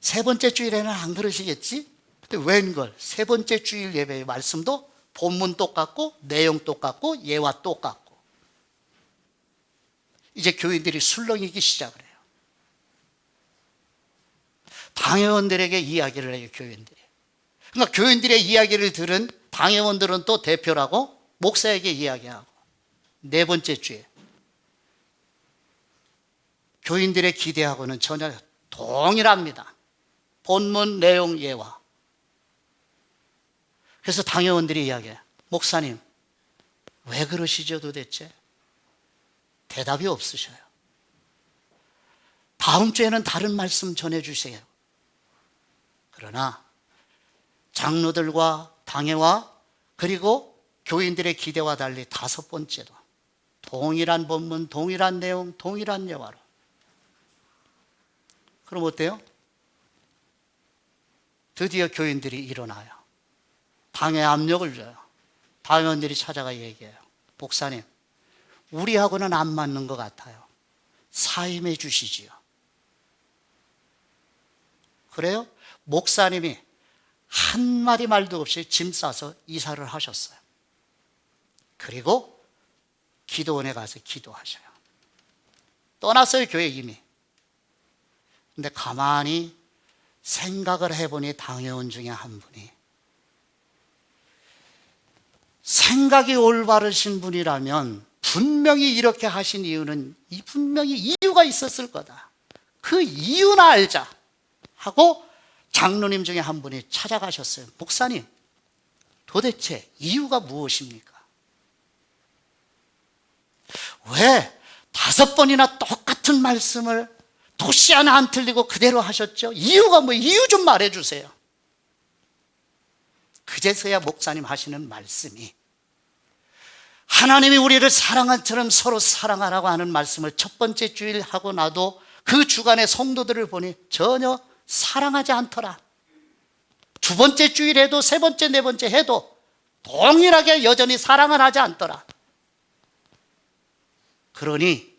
세 번째 주일에는 안 그러시겠지? 근데 웬걸 세 번째 주일 예배의 말씀도 본문 똑같고 내용 똑같고 예화 똑같고, 이제 교인들이 술렁이기 시작을 해요. 당회원들에게 이야기를 해요. 교인들이. 그러니까 교인들의 이야기를 들은 당회원들은 또 대표라고 목사에게 이야기하고, 네 번째 주에 교인들의 기대하고는 전혀 동일합니다. 본문 내용 예화. 그래서 당회원들이 이야기해요. 목사님 왜 그러시죠 도대체? 대답이 없으셔요. 다음 주에는 다른 말씀 전해주세요. 그러나 장로들과 당회와 그리고 교인들의 기대와 달리 다섯 번째도 동일한 본문, 동일한 내용, 동일한 예화로. 그럼 어때요? 드디어 교인들이 일어나요. 당회 압력을 줘요. 당회원들이 찾아가 얘기해요. 목사님, 우리하고는 안 맞는 것 같아요. 사임해 주시지요. 그래요? 목사님이 한마디 말도 없이 짐 싸서 이사를 하셨어요. 그리고 기도원에 가서 기도하셔요. 떠났어요, 교회 이미. 근데 가만히 생각을 해보니 당회원 중에 한 분이 생각이 올바르신 분이라면 분명히 이렇게 하신 이유는 분명히 이유가 있었을 거다. 그 이유나 알자 하고 장로님 중에 한 분이 찾아가셨어요. 목사님, 도대체 이유가 무엇입니까? 왜 5번이나 똑같은 말씀을 도시 하나 안 틀리고 그대로 하셨죠? 이유가 뭐, 이유 좀 말해주세요. 그제서야 목사님 하시는 말씀이 하나님이 우리를 사랑한 처럼 서로 사랑하라고 하는 말씀을 첫 번째 주일 하고 나도 그 주간의 성도들을 보니 전혀 사랑하지 않더라. 두 번째 주일 해도 세 번째, 네 번째 해도 동일하게 여전히 사랑을 하지 않더라. 그러니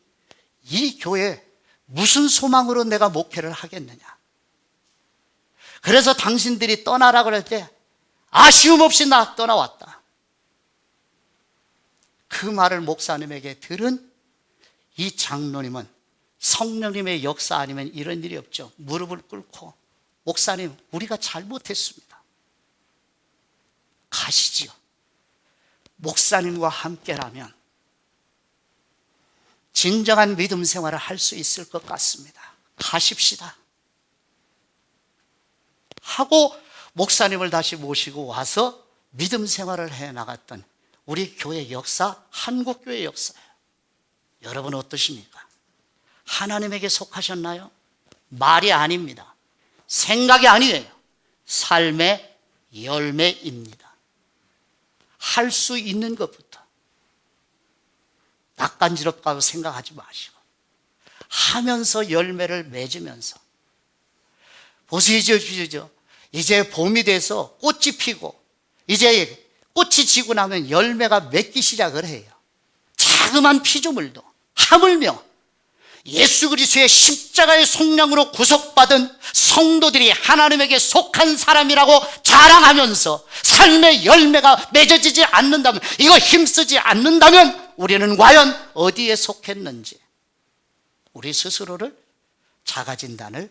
이 교회 무슨 소망으로 내가 목회를 하겠느냐. 그래서 당신들이 떠나라 그럴 때 아쉬움 없이 나 떠나왔다. 그 말을 목사님에게 들은 이 장로님은 성령님의 역사 아니면 이런 일이 없죠. 무릎을 꿇고 목사님, 우리가 잘못했습니다. 가시지요. 목사님과 함께라면 진정한 믿음 생활을 할 수 있을 것 같습니다. 가십시다. 하고 목사님을 다시 모시고 와서 믿음 생활을 해 나갔던 우리 교회 역사, 한국교회 역사예요. 여러분 어떠십니까? 하나님에게 속하셨나요? 말이 아닙니다. 생각이 아니에요. 삶의 열매입니다. 할 수 있는 것부터 낯간지럽다고 생각하지 마시고 하면서 열매를 맺으면서 보시죠. 이제 봄이 돼서 꽃이 피고 이제 꽃이 지고 나면 열매가 맺기 시작을 해요. 자그만 피조물도 하물며 예수 그리스도의 십자가의 속량으로 구속받은 성도들이 하나님에게 속한 사람이라고 자랑하면서 삶의 열매가 맺어지지 않는다면, 이거 힘쓰지 않는다면 우리는 과연 어디에 속했는지 우리 스스로를 자가진단을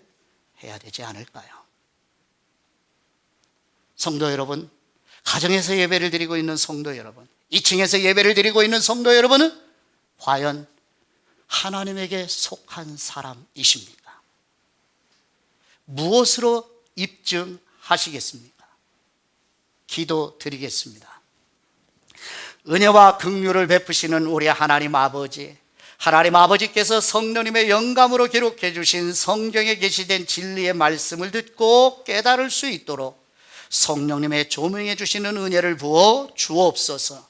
해야 되지 않을까요? 성도 여러분, 가정에서 예배를 드리고 있는 성도 여러분, 2층에서 예배를 드리고 있는 성도 여러분은 과연 하나님에게 속한 사람이십니까? 무엇으로 입증하시겠습니까? 기도 드리겠습니다. 은혜와 긍휼을 베푸시는 우리 하나님 아버지, 하나님 아버지께서 성령님의 영감으로 기록해 주신 성경에 게시된 진리의 말씀을 듣고 깨달을 수 있도록 성령님의 조명해 주시는 은혜를 부어 주옵소서.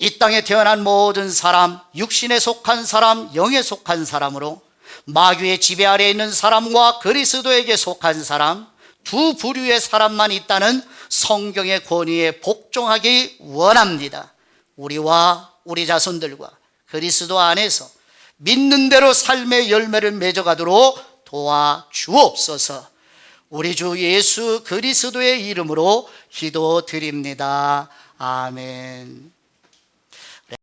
이 땅에 태어난 모든 사람, 육신에 속한 사람, 영에 속한 사람으로 마귀의 지배 아래에 있는 사람과 그리스도에게 속한 사람, 두 부류의 사람만 있다는 성경의 권위에 복종하기 원합니다. 우리와 우리 자손들과 그리스도 안에서 믿는 대로 삶의 열매를 맺어가도록 도와주옵소서. 우리 주 예수 그리스도의 이름으로 기도드립니다. 아멘.